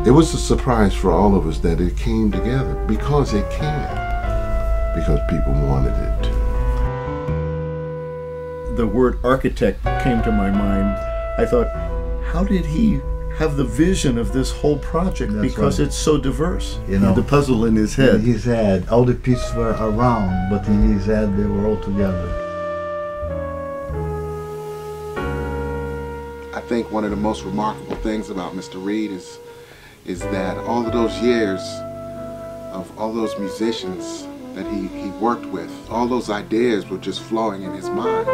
It was a surprise for all of us that it came together, because it can, because people wanted it to. The word architect came to my mind. I thought, how did he have the vision of this whole project? That's because right. It's so diverse. You know, the puzzle in his head. In his head, all the pieces were around, but in his head they were all together. I think one of the most remarkable things about Mr. Reid is that all of those years of all those musicians that he worked with, all those ideas were just flowing in his mind.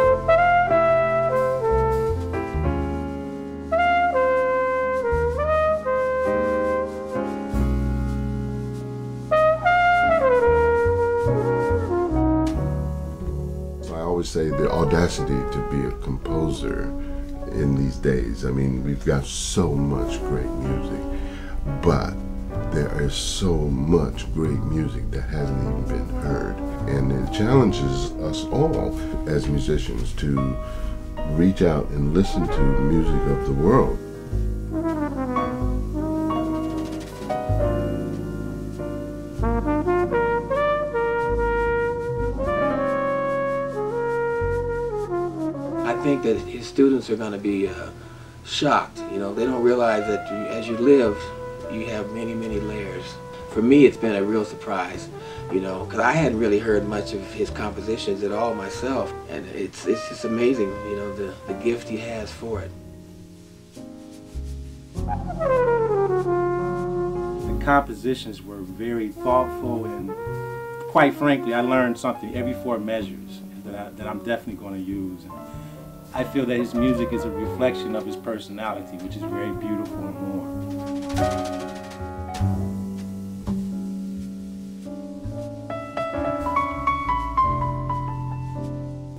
So I always say the audacity to be a composer in these days. I mean, we've got so much great music, but there is so much great music that hasn't even been heard. And it challenges us all as musicians to reach out and listen to music of the world. I think that his students are going to be shocked. You know, they don't realize that as you live, you have many, many layers. For me, it's been a real surprise, you know, because I hadn't really heard much of his compositions at all myself, and it's just amazing, you know, the gift he has for it. The compositions were very thoughtful, and quite frankly, I learned something every 4 measures that I'm definitely going to use. And I feel that his music is a reflection of his personality, which is very beautiful and warm.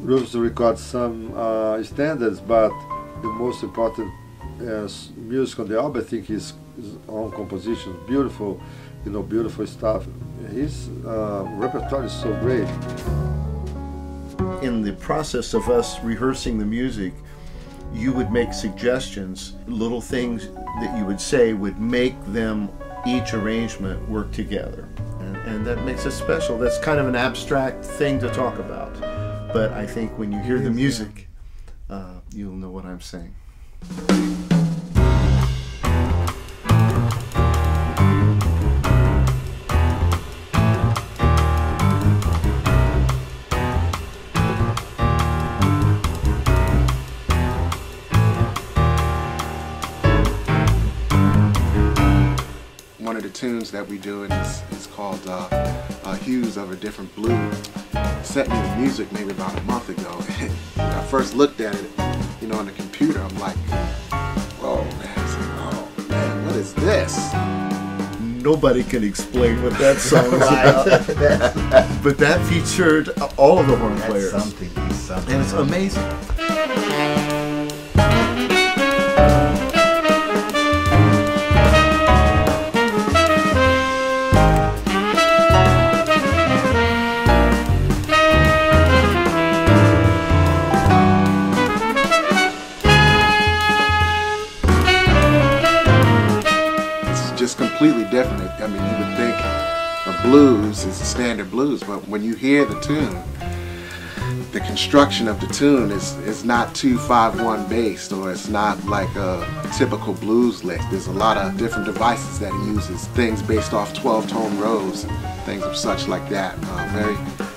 Rufus records some standards, but the most important music on the album, I think, is his own compositions. Beautiful, you know, beautiful stuff. His repertoire is so great. In the process of us rehearsing the music, you would make suggestions, little things that you would say would make them, each arrangement, work together. And that makes it special. That's kind of an abstract thing to talk about. But I think when you hear the music, you'll know what I'm saying. One of the tunes that we do is called Hues of a Different Blue. Sent me the music maybe about a month ago. When I first looked at it, you know, on the computer, I'm like, whoa, man. I said, oh, man, what is this? Nobody can explain what that song is about. But that featured all of the horn players. Something. And it's amazing. Just completely different. I mean, you would think a blues is a standard blues, but when you hear the tune, the construction of the tune is not 2-5-1 based, or it's not like a typical blues lick. There's a lot of different devices that he uses, things based off 12-tone rows and things of such like that. Very,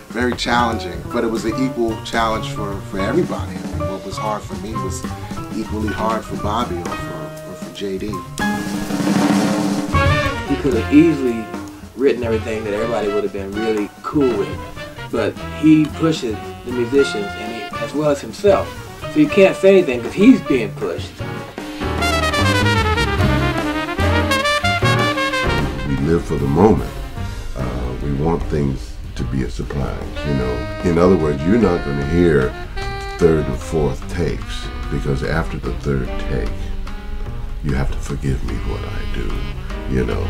very challenging, but it was an equal challenge for everybody. I mean, what was hard for me was equally hard for Bobby or for JD. He could have easily written everything that everybody would have been really cool with, but he pushes the musicians and as well as himself. So you can't say anything because he's being pushed. We live for the moment. We want things to be a surprise, you know. In other words, you're not going to hear 3rd or 4th takes, because after the 3rd take, you have to forgive me what I do. You know.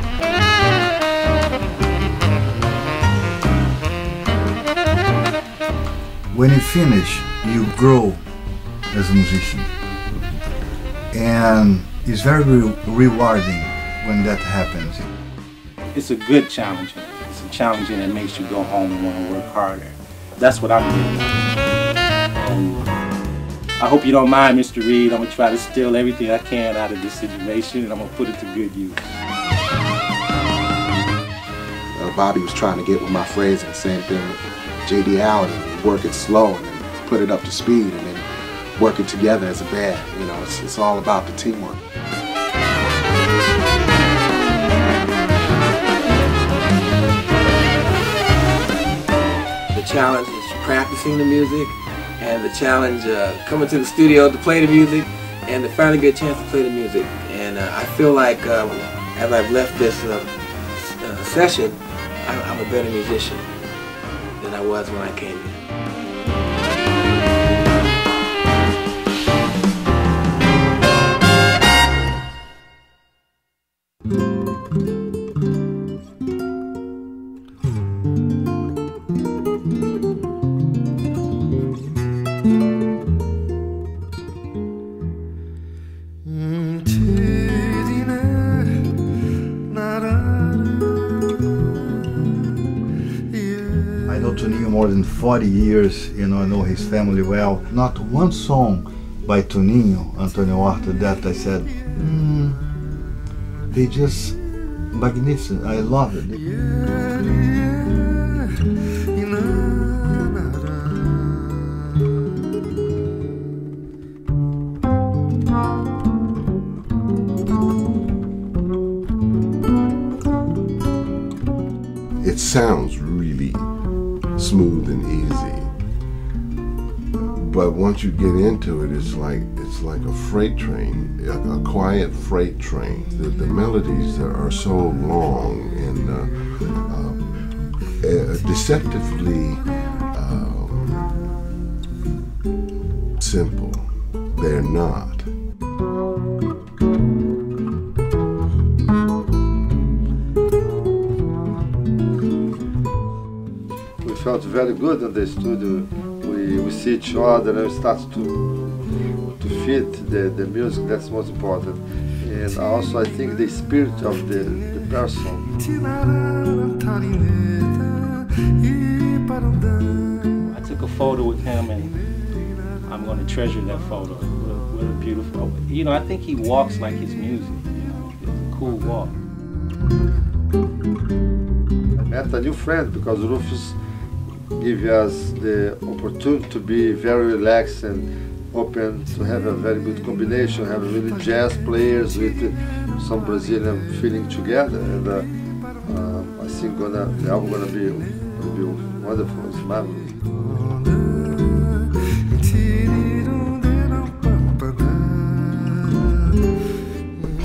When you finish, you grow as a musician, and it's very rewarding when that happens? It's a good challenging. It's a challenging that makes you go home and want to work harder. That's what I'm getting at. And I hope you don't mind, Mr. Reid. I'm going to try to steal everything I can out of this situation, and I'm going to put it to good use. Bobby was trying to get with my phrasing, same thing with J.D. Allen, work it slow and then put it up to speed and then work it together as a band. You know, it's all about the teamwork. The challenge is practicing the music, and the challenge coming to the studio to play the music, and to finally get a chance to play the music. And I feel like as I've left this session, I'm a better musician than I was when I came in. I know Toninho more than 40 years, you know, I know his family well. Not one song by Toninho, Toninho Horta, that I said, they just magnificent. I love it. It sounds really smooth and easy, but once you get into it, it's like a freight train, a quiet freight train. The melodies are so long and deceptively simple. They're not. Felt very good in the studio. We see each other and we start to fit the music. That's most important. And also I think the spirit of the person. I took a photo with him, and I'm going to treasure that photo. What a beautiful, you know, I think he walks like his music, you know, it's a cool walk. I met a new friend because Rufus give us the opportunity to be very relaxed and open, to have a very good combination, have really jazz players with some Brazilian feeling together, and I think the album gonna be wonderful. It's marvelous.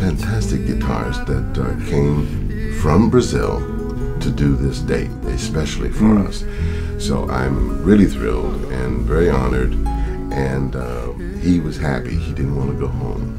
Fantastic guitarists that came from Brazil to do this date, especially for us. So I'm really thrilled and very honored, and he was happy. He didn't want to go home.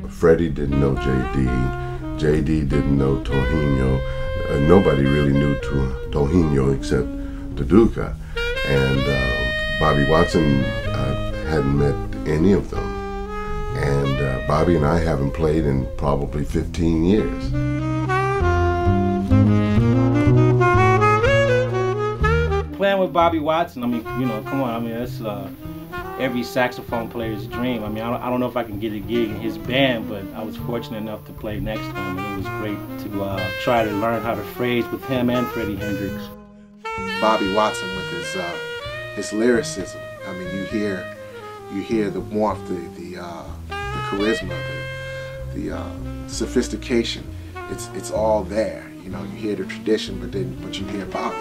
Freddie didn't know J.D. J.D. didn't know Toninho. Nobody really knew Toninho except Duduka. And Bobby Watson hadn't met any of them. And Bobby and I haven't played in probably 15 years. Playing with Bobby Watson, I mean, you know, come on, I mean, that's every saxophone player's dream. I mean, I don't know if I can get a gig in his band, but I was fortunate enough to play next to him, and it was great to try to learn how to phrase with him and Freddie Hendrix. Bobby Watson with his lyricism. I mean, you hear the warmth, the charisma, the sophistication. It's all there. You know, you hear the tradition, but you hear Bobby.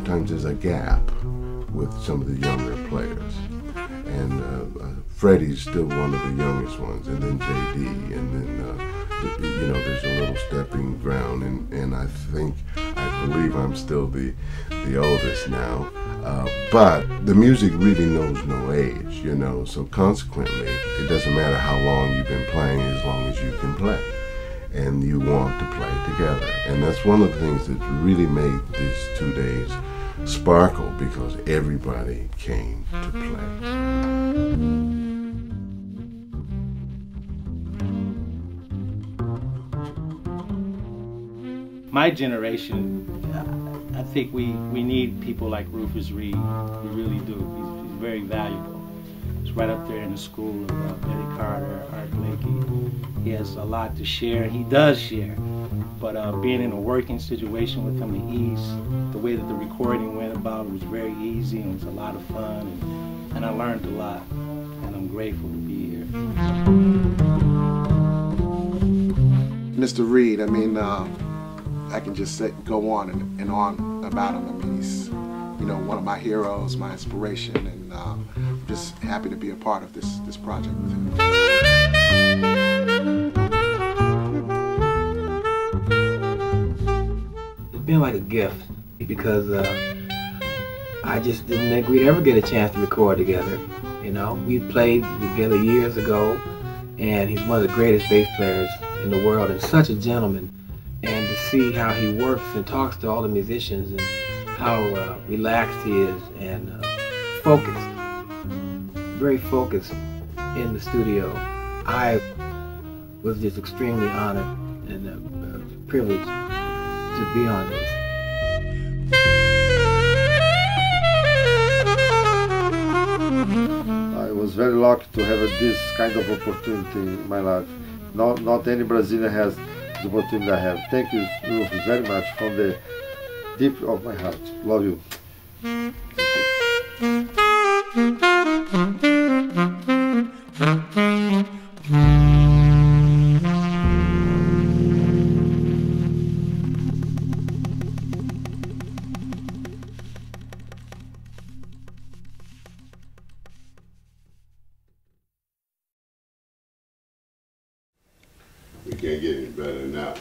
sometimes there's a gap with some of the younger players. And Freddie's still one of the youngest ones, and then JD, and then, you know, there's a little stepping ground, and I believe I'm still the oldest now. But the music really knows no age, you know, so consequently, it doesn't matter how long you've been playing as long as you can play. And you want to play together. And that's one of the things that really made these 2 days sparkle, because everybody came to play. My generation, I think we need people like Rufus Reid. We really do. He's very valuable. He's right up there in the school of Eddie Carter, Art Blakey. He has a lot to share. He does share. But being in a working situation with him, the way that the recording went about was very easy, and it was a lot of fun, and I learned a lot, and I'm grateful to be here. Mr. Reid, I mean, I can just go on and on about him. I mean, he's, you know, one of my heroes, my inspiration, and I'm just happy to be a part of this project with him. It's been like a gift, because I just didn't think we'd ever get a chance to record together. You know, we played together years ago, and he's one of the greatest bass players in the world, and such a gentleman. And to see how he works and talks to all the musicians, and how relaxed he is, and focused, very focused in the studio. I was just extremely honored and privileged to be on this. I was very lucky to have this kind of opportunity in my life. Not any Brazilian has the opportunity I have. Thank you, Rufus, very much from the deep of my heart. Love you. We can't get any better than that.